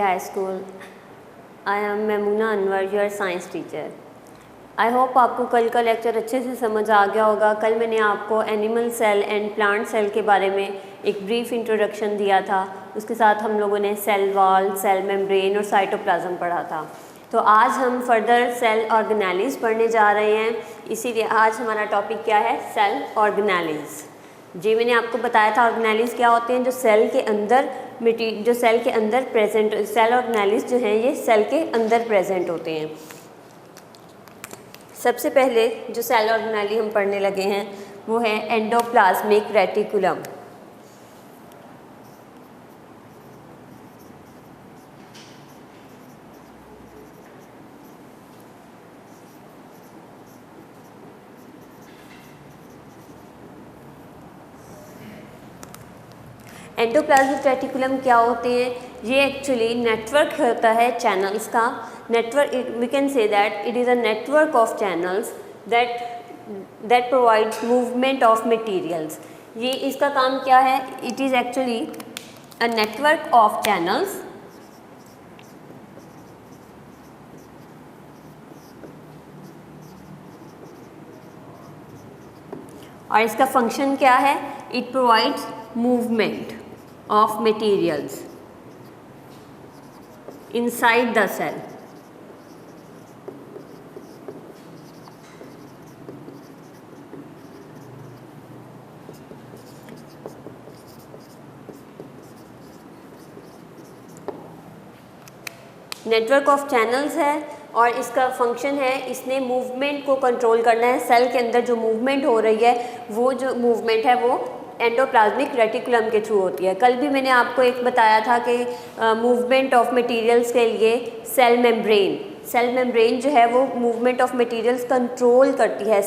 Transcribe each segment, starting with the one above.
High School. I am Memuna Anwar, your science teacher. I hope आपको कल का lecture अच्छे से समझ आ गया होगा। कल मैंने आपको animal cell and plant cell के बारे में एक ब्रीफ इंट्रोडक्शन दिया था। उसके साथ हम लोगों ने सेल वॉल, सेल मेम्ब्रेन और साइटोप्लाज्म पढ़ा था। तो आज हम फर्दर सेल ऑर्गेनेलिज पढ़ने जा रहे हैं। इसीलिए आज हमारा टॉपिक क्या है? Cell organelles. जी मैंने आपको बताया था ऑर्गेनेलिज क्या होते हैं, जो सेल के अंदर प्रेजेंट सेल ऑर्गेनेलिज जो हैं ये सेल के अंदर प्रेजेंट होते हैं। सबसे पहले जो सेल ऑर्गेनेली हम पढ़ने लगे हैं वो है एंडोप्लाज्मिक रेटिकुलम। एंडोप्लाज्मिक रेटिकुलम क्या होते हैं? ये एक्चुअली नेटवर्क होता है चैनल्स का। Network, we can say that it is a network of channels that provides movement of materials. ये इसका काम क्या है? It is actually a network of channels और इसका फंक्शन क्या है? It provides movement of materials inside the cell. Network of channels है और इसका फंक्शन है, इसने मूवमेंट को कंट्रोल करना है। सेल के अंदर जो मूवमेंट हो रही है वो जो मूवमेंट है वो एंडोप्लाज्मिक रेटिकुलम के थ्रू होती है। कल भी मैंने आपको एक बताया था कि मूवमेंट ऑफ मटेरियल्स के लिए सेल मेम्ब्रेन जो है वो मूवमेंट ऑफ मटेरियल्स कंट्रोल करती है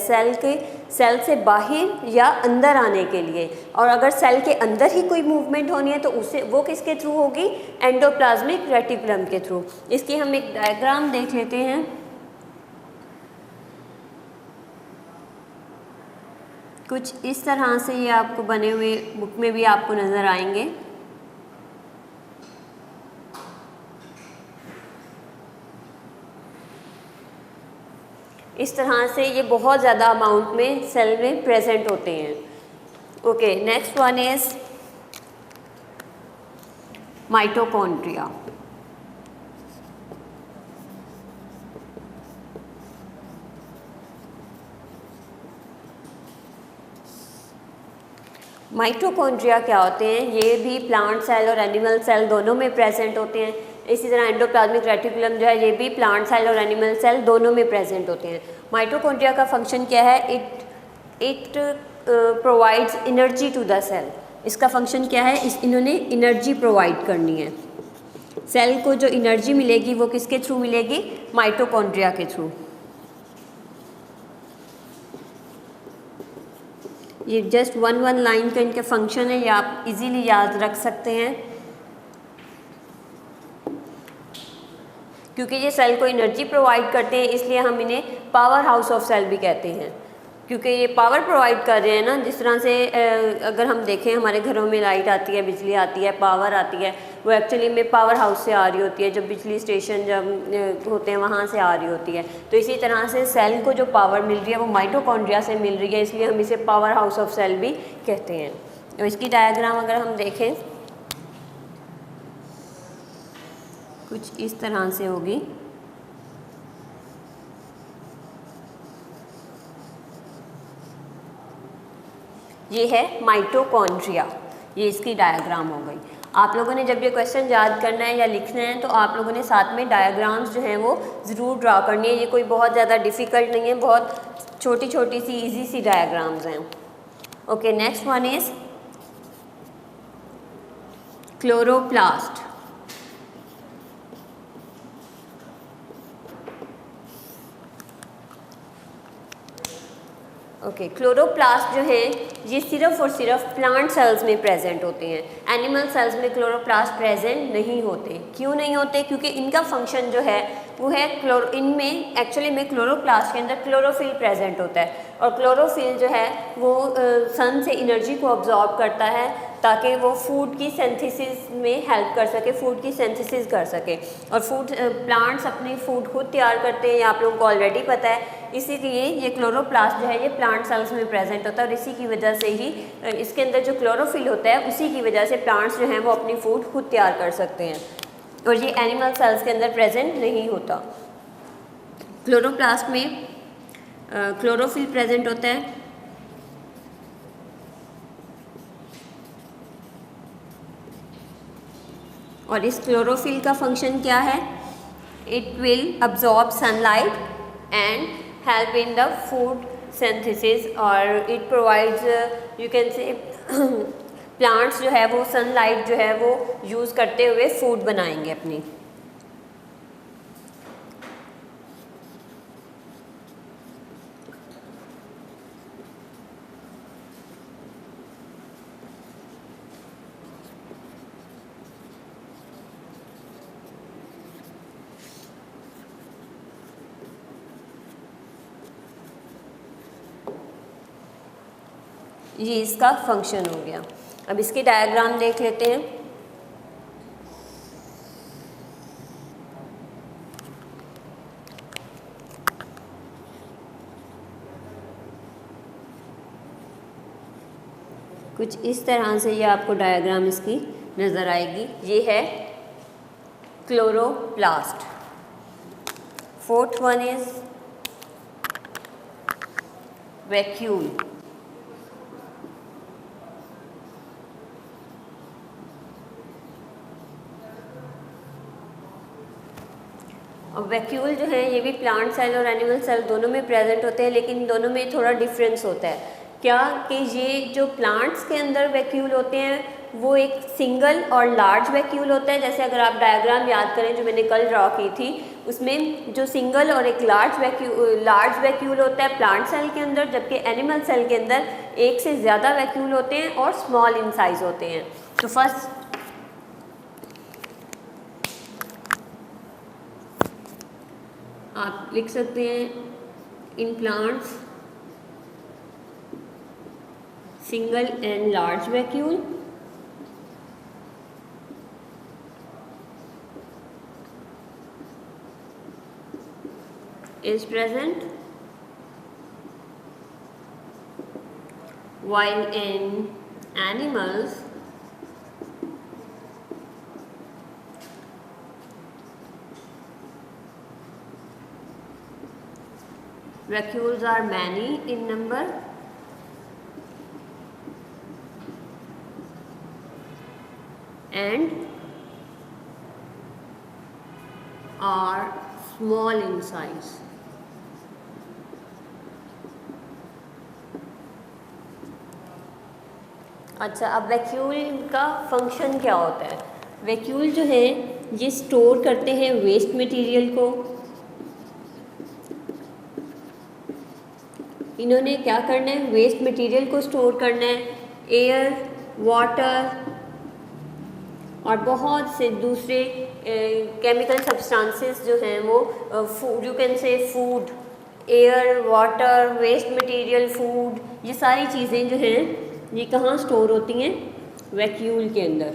सेल से बाहर या अंदर आने के लिए। और अगर सेल के अंदर ही कोई मूवमेंट होनी है तो वो किसके थ्रू होगी? एंडोप्लाज्मिक रेटिकुलम के थ्रू। इसकी हम एक डायग्राम देख लेते हैं। कुछ इस तरह से ये आपको बने हुए बुक में भी आपको नज़र आएंगे। इस तरह से ये बहुत ज़्यादा अमाउंट में सेल में प्रेजेंट होते हैं। Okay, next one is mitochondria. Mitochondria क्या होते हैं? ये भी प्लांट सेल और एनिमल सेल दोनों में प्रेजेंट होते हैं। इसी तरह एंडोप्लाज्मिक रेटिकुलम जो है ये भी प्लांट सेल और एनिमल सेल दोनों में प्रेजेंट होते हैं। माइटोकॉन्ड्रिया का फंक्शन क्या है? It provides energy to the cell. इसका फंक्शन क्या है? इन्होंने एनर्जी प्रोवाइड करनी है। सेल को जो एनर्जी मिलेगी वो किसके थ्रू मिलेगी? माइटोकॉन्ड्रिया के थ्रू। ये जस्ट वन लाइन का इनके फंक्शन है, ये आप इजीली याद रख सकते हैं क्योंकि ये सेल को एनर्जी प्रोवाइड करते हैं, इसलिए हम इन्हें पावर हाउस ऑफ सेल भी कहते हैं। क्योंकि ये पावर प्रोवाइड कर रहे हैं ना, जिस तरह से अगर हम देखें हमारे घरों में लाइट आती है, बिजली आती है, पावर आती है, वो एक्चुअली में पावर हाउस से आ रही होती है। जब बिजली स्टेशन जब होते हैं वहाँ से आ रही होती है। तो इसी तरह से सेल को जो पावर मिल रही है वो माइटोकॉन्ड्रिया से मिल रही है, इसलिए हम इसे पावर हाउस ऑफ सेल भी कहते हैं। तो इसकी डायग्राम अगर हम देखें कुछ इस तरह से होगी। ये है माइटोकॉन्ड्रिया, ये इसकी डायग्राम हो गई। आप लोगों ने जब ये क्वेश्चन याद करना है या लिखना है तो आप लोगों ने साथ में डायग्राम्स जो हैं वो ज़रूर ड्रा करनी है। ये कोई बहुत ज़्यादा डिफ़िकल्ट नहीं है, बहुत छोटी छोटी सी इजी सी डायग्राम्स हैं। Okay, next one is chloroplast. Okay, chloroplast जो है ये सिर्फ और सिर्फ प्लांट सेल्स में प्रेजेंट होते हैं। एनिमल सेल्स में क्लोरोप्लास्ट प्रेजेंट नहीं होते। क्यों नहीं होते? क्योंकि इनका फंक्शन जो है वो है इनमें एक्चुअली में क्लोरोप्लास्ट के अंदर क्लोरोफिल प्रेजेंट होता है और क्लोरोफिल जो है वो सन से एनर्जी को अब्जॉर्ब करता है ताकि वो फूड की सिंथेसिस में हेल्प कर सके, फूड की सिंथेसिस कर सके। और प्लांट्स अपनी फूड खुद तैयार करते हैं, ये आप लोगों को ऑलरेडी पता है। इसीलिए ये क्लोरोप्लास्ट जो है ये प्लांट सेल्स में प्रेजेंट होता है और इसी की वजह से ही इसके अंदर जो क्लोरोफिल होता है उसी की वजह से प्लांट्स जो हैं वो अपनी फूड खुद तैयार कर सकते हैं, और ये एनिमल सेल्स के अंदर प्रेजेंट नहीं होता। क्लोरोप्लास्ट में क्लोरोफिल प्रेजेंट होता है, और इस क्लोरोफिल का फंक्शन क्या है? It will absorb sunlight and help in the food synthesis, और it provides, you can say plants जो है वो सनलाइट जो है वो यूज़ करते हुए फूड बनाएंगे अपनी। ये इसका फंक्शन हो गया। अब इसकी डायग्राम देख लेते हैं। कुछ इस तरह से ये आपको डायग्राम इसकी नज़र आएगी। ये है chloroplast. Fourth one is vacuole. और वैक्यूल जो है ये भी प्लांट सेल और एनिमल सेल दोनों में प्रेजेंट होते हैं, लेकिन दोनों में थोड़ा डिफरेंस होता है। क्या कि ये जो प्लांट्स के अंदर वैक्यूल होते हैं वो एक सिंगल और लार्ज वैक्यूल होता है। जैसे अगर आप डायग्राम याद करें जो मैंने कल ड्रॉ की थी, उसमें जो सिंगल और एक लार्ज वैक्यूल होता है प्लांट सेल के अंदर, जबकि एनिमल सेल के अंदर एक से ज़्यादा वैक्यूल होते हैं और स्मॉल इन साइज होते हैं। तो फर्स्ट आप लिख सकते हैं in plants single and large vacuole, is present, while in animals vacuoles are many in number and are small in size. अच्छा, अब वैक्यूल का फंक्शन क्या होता है? वैक्यूल जो है ये स्टोर करते हैं वेस्ट मटेरियल को। इन्होंने क्या करना है? वेस्ट मटेरियल को स्टोर करना है। एयर, वाटर और बहुत से दूसरे केमिकल सब्सटेंसेस जो हैं वो food, you can say food, air, water, waste material, food, ये सारी चीज़ें जो हैं ये कहाँ स्टोर होती हैं? वैक्यूल के अंदर।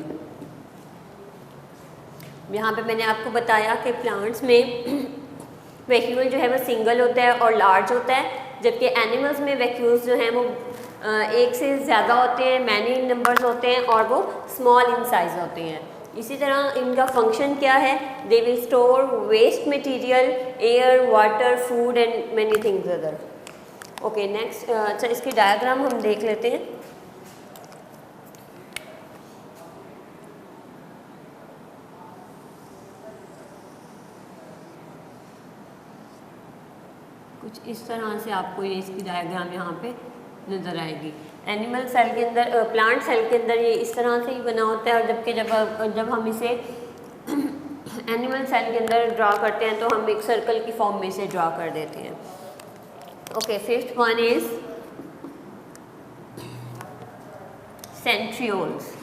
यहाँ पे मैंने आपको बताया कि प्लांट्स में वैक्यूल जो है वो सिंगल होता है और लार्ज होता है, जबकि एनिमल्स में वैक्यूल्स जो हैं वो एक से ज़्यादा होते हैं, मैनी नंबर्स होते हैं और वो स्मॉल इन साइज होते हैं। इसी तरह इनका फंक्शन क्या है? They will store waste material, air, water, food and many things other. Okay, next. अच्छा, इसकी डायग्राम हम देख लेते हैं। कुछ इस तरह से आपको ये इसकी डायग्राम यहाँ पे नज़र आएगी। एनिमल सेल के अंदर, प्लांट सेल के अंदर ये इस तरह से ही बना होता है, और जबकि जब हम इसे एनिमल सेल के अंदर ड्रा करते हैं तो हम एक सर्कल की फॉर्म में से ड्रा कर देते हैं। Okay, fifth one is centrioles.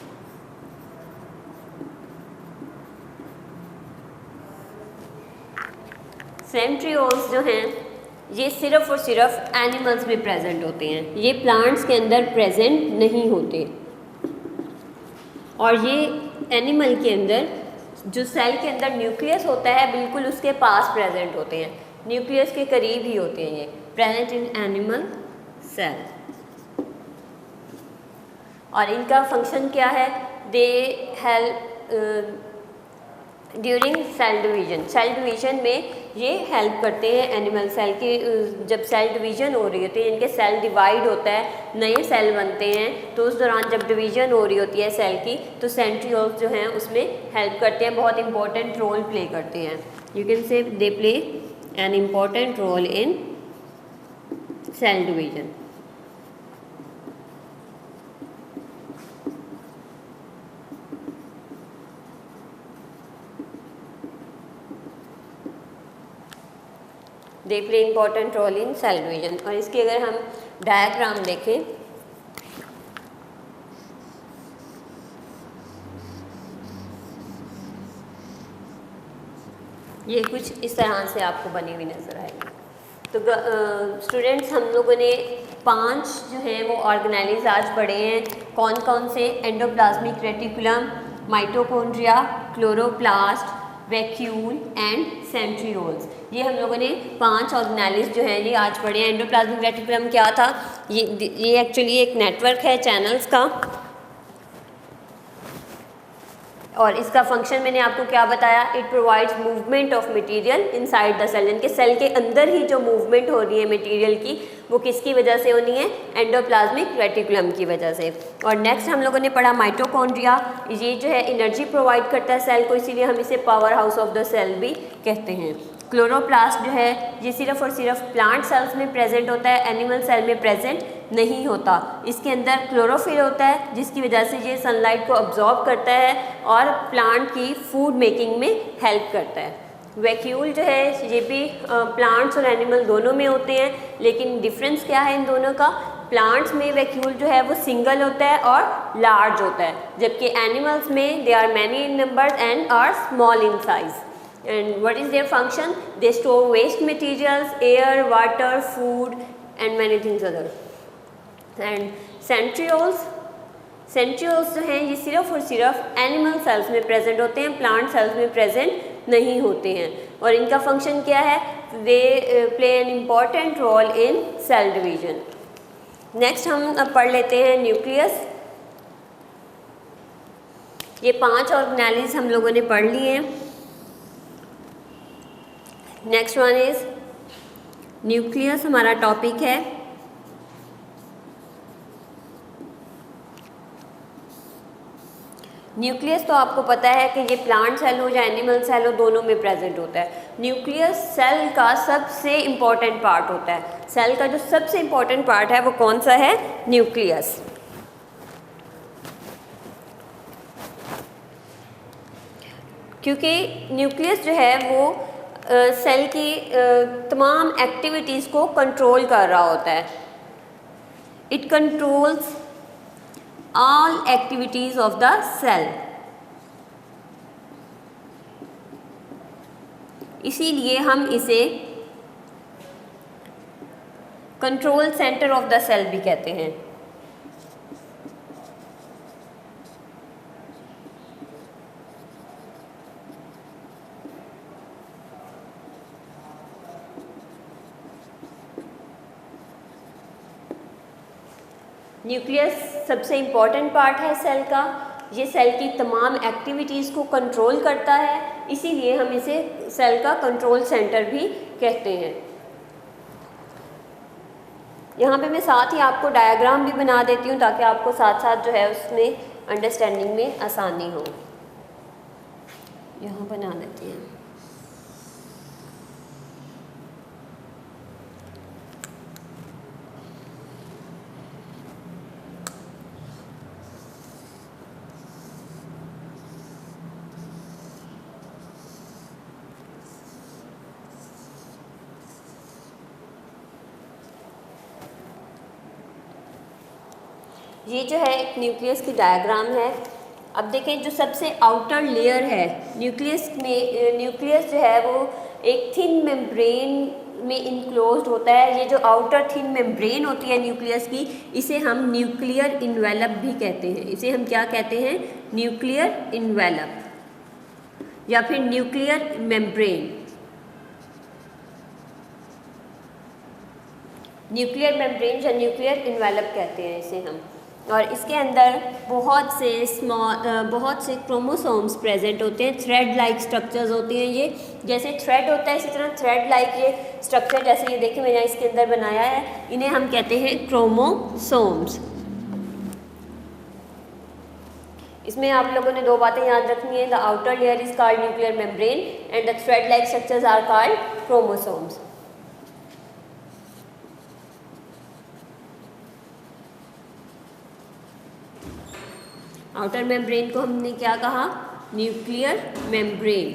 Centrioles जो हैं ये सिर्फ और सिर्फ एनिमल्स में प्रेजेंट होते हैं, ये प्लांट्स के अंदर प्रेजेंट नहीं होते। और ये एनिमल के अंदर जो सेल के अंदर न्यूक्लियस होता है बिल्कुल उसके पास प्रेजेंट होते हैं, न्यूक्लियस के करीब ही होते हैं ये, प्रेजेंट इन एनिमल सेल। और इनका फंक्शन क्या है, they help during cell division, cell division में ये हेल्प करते हैं एनिमल सेल के। जब सेल डिवीजन हो रही होती है, इनके सेल डिवाइड होता है, नए सेल बनते हैं, तो उस दौरान जब डिवीजन हो रही होती है सेल की, तो सेंट्रियोल्स जो हैं उसमें हेल्प करते हैं, बहुत इंपॉर्टेंट रोल प्ले करते हैं। You can say they play an important role in cell division. They play important role in cell division. और इसके अगर हम डायग्राम देखें, ये कुछ इस तरह से आपको बनी हुई नज़र आएगी। तो स्टूडेंट्स, हम लोगों ने 5 जो हैं वो ऑर्गेनेलिज आज पढ़े हैं। कौन कौन से? Endoplasmic reticulum, mitochondria, chloroplast, vacuole and centrioles. ये हम लोगों ने 5 ऑर्गेनेलिज जो हैं ये आज पढ़े हैं। एंडोप्लाज्मिक रेटिकुलम क्या था? ये एक्चुअली एक नेटवर्क है चैनल्स का, और इसका फंक्शन मैंने आपको क्या बताया, it provides movement of material inside the cell. इनके सेल के अंदर ही जो मूवमेंट हो रही है मटेरियल की, वो किसकी वजह से होनी है? एंडोप्लाज्मिक रेटिकुलम की वजह से। और नेक्स्ट हम लोगों ने पढ़ा माइटोकॉन्ड्रिया। ये जो है एनर्जी प्रोवाइड करता है सेल को, इसीलिए हम इसे powerhouse of the cell भी कहते हैं। क्लोरोप्लास्ट जो है ये सिर्फ और सिर्फ प्लांट सेल्स में प्रेजेंट होता है, एनिमल सेल में प्रेजेंट नहीं होता। इसके अंदर क्लोरोफिल होता है, जिसकी वजह से ये सनलाइट को अब्जॉर्ब करता है और प्लांट की फूड मेकिंग में हेल्प करता है। वैक्यूल जो है ये भी प्लांट्स और एनिमल दोनों में होते हैं, लेकिन डिफरेंस क्या है इन दोनों का? प्लांट्स में वैक्यूल जो है वो सिंगल होता है और लार्ज होता है, जबकि एनिमल्स में they are many in numbers and are small in size. And what is their function? They store waste materials, air, water, food and many things other. And centrioles जो हैं ये सिर्फ और सिर्फ एनिमल सेल्स में present होते हैं, plant cells में प्रेजेंट नहीं होते हैं। और इनका फंक्शन क्या है? They play an important role in cell division. Next हम अब पढ़ लेते हैं न्यूक्लियस। ये 5 ऑर्गेनेलिज हम लोगों ने पढ़ लिए हैं। नेक्स्ट वन इज न्यूक्लियस, हमारा टॉपिक है। न्यूक्लियस तो आपको पता है कि ये प्लांट सेल हो या एनिमल सेल हो, दोनों में प्रेजेंट होता है। न्यूक्लियस सेल का सबसे इम्पॉर्टेंट पार्ट होता है। सेल का जो सबसे इम्पॉर्टेंट पार्ट है वो कौन सा है? न्यूक्लियस। क्योंकि न्यूक्लियस जो है वो सेल की तमाम एक्टिविटीज़ को कंट्रोल कर रहा होता है। It controls all activities of the cell. इसीलिए हम इसे control centre of the cell भी कहते हैं। न्यूक्लियस सबसे इम्पॉर्टेंट पार्ट है सेल का। ये सेल की तमाम एक्टिविटीज़ को कंट्रोल करता है, इसीलिए हम इसे सेल का कंट्रोल सेंटर भी कहते हैं। यहाँ पे मैं साथ ही आपको डायग्राम भी बना देती हूँ ताकि आपको साथ साथ जो है उसमें अंडरस्टैंडिंग में आसानी हो। यहाँ बना देती हैं। ये जो है एक न्यूक्लियस की डायग्राम है। अब देखें, जो सबसे आउटर लेयर है न्यूक्लियस में, न्यूक्लियस जो है वो एक थिन मेम्ब्रेन में इनक्लोज्ड होता है। ये जो आउटर थिन मेम्ब्रेन होती है न्यूक्लियस की, इसे हम न्यूक्लियर इन्वेलप भी कहते हैं। इसे हम क्या कहते हैं? न्यूक्लियर इन्वेलप या फिर न्यूक्लियर मेम्ब्रेन। न्यूक्लियर मेम्ब्रेन या न्यूक्लियर इन्वेलप कहते हैं इसे हम। और इसके अंदर बहुत से क्रोमोसोम्स प्रेजेंट होते हैं, थ्रेड लाइक स्ट्रक्चर्स होते हैं। ये जैसे थ्रेड होता है इसी तरह थ्रेड लाइक ये स्ट्रक्चर, जैसे ये देखिए मैंने इसके अंदर बनाया है, इन्हें हम कहते हैं क्रोमोसोम्स। इसमें आप लोगों ने दो बातें याद रखनी है, the outer layer is called nuclear membrane and the thread like structures are called chromosomes. Outer membrane को हमने क्या कहा, न्यूक्लियर मेम्ब्रेन।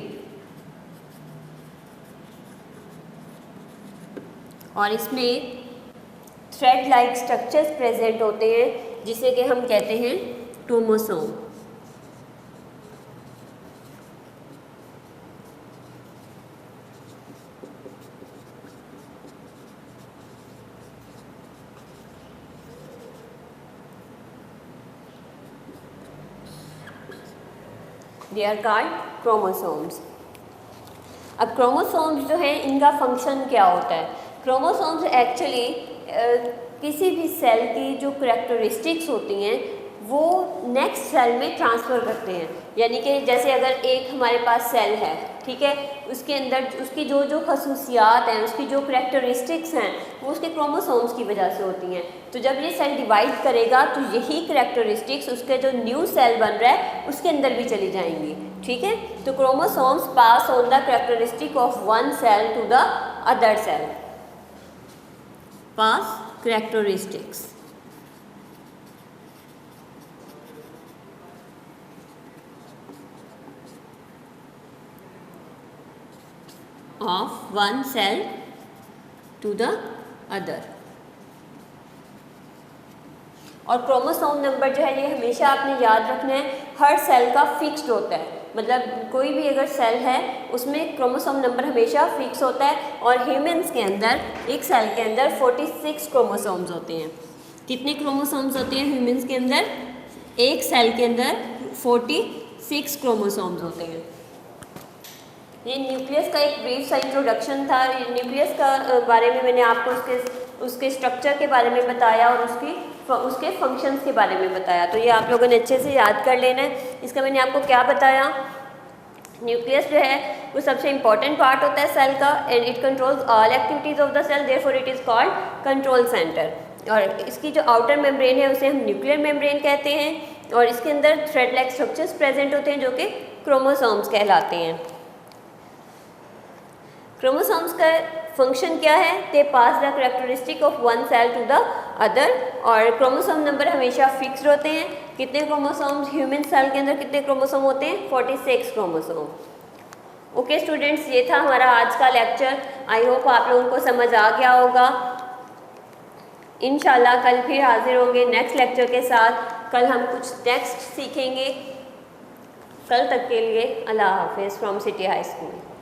और इसमें थ्रेड लाइक स्ट्रक्चर्स प्रेजेंट होते हैं जिसे कि हम कहते हैं chromosome. They are called chromosomes. अब क्रोमोसोम्स जो है इनका फंक्शन क्या होता है? क्रोमोसोम्स एक्चुअली किसी भी सेल की जो करैक्टरिस्टिक्स होती हैं वो नेक्स्ट सेल में ट्रांसफ़र करते हैं। यानी कि जैसे अगर एक हमारे पास सेल है, ठीक है, उसके अंदर उसकी जो जो खसूसियात हैं, उसकी जो करैक्टरिस्टिक्स हैं, वो उसके क्रोमोसोम्स की वजह से होती हैं। तो जब ये सेल डिवाइड करेगा तो यही करैक्टरिस्टिक्स उसके जो न्यू सेल बन रहा है उसके अंदर भी चली जाएंगी, ठीक है। तो chromosomes pass on the characteristic of one cell to the other cell, pass characteristics of one cell to the other। और क्रोमोसोम नंबर जो है ये हमेशा आपने याद रखना है, हर सेल का फिक्स्ड होता है। मतलब कोई भी अगर सेल है उसमें क्रोमोसोम नंबर हमेशा फिक्स होता है। और ह्यूमंस के अंदर एक सेल के अंदर 46 क्रोमोसोम्स होते हैं। कितने क्रोमोसोम्स होते हैं ह्यूमंस के अंदर? एक सेल के अंदर 46 क्रोमोसोम्स होते हैं। ये न्यूक्लियस का एक ब्रीफ सा इंट्रोडक्शन था। न्यूक्लियस का बारे में मैंने आपको उसके स्ट्रक्चर के बारे में बताया और उसके फंक्शंस के बारे में बताया। तो ये आप लोगों ने अच्छे से याद कर लेना है। इसका मैंने आपको क्या बताया, न्यूक्लियस जो है वो सबसे इंपॉर्टेंट पार्ट होता है सेल का and it controls all activities of the cell, therefore it is called control centre. और इसकी जो आउटर मेम्ब्रेन है उसे हम न्यूक्लियर मेम्ब्रेन कहते हैं। और इसके अंदर थ्रेड लाइक स्ट्रक्चर्स प्रेजेंट होते हैं जो कि क्रोमोसोम्स कहलाते हैं। क्रोमोसोम्स का फंक्शन क्या है? They pass the characteristic of one cell to the other. और क्रोमोसोम नंबर हमेशा फिक्स्ड होते हैं। कितने क्रोमोसोम्स ह्यूमन सेल के अंदर कितने क्रोमोसोम होते हैं? 46 क्रोमोसोम। ओके स्टूडेंट्स, ये था हमारा आज का लेक्चर। आई होप आप लोगों को समझ आ गया होगा। इंशाल्लाह कल फिर हाजिर होंगे नेक्स्ट लेक्चर के साथ। कल हम कुछ टेक्स्ट सीखेंगे। कल तक के लिए अल्लाह हाफिज़ फ्रॉम सिटी हाई स्कूल।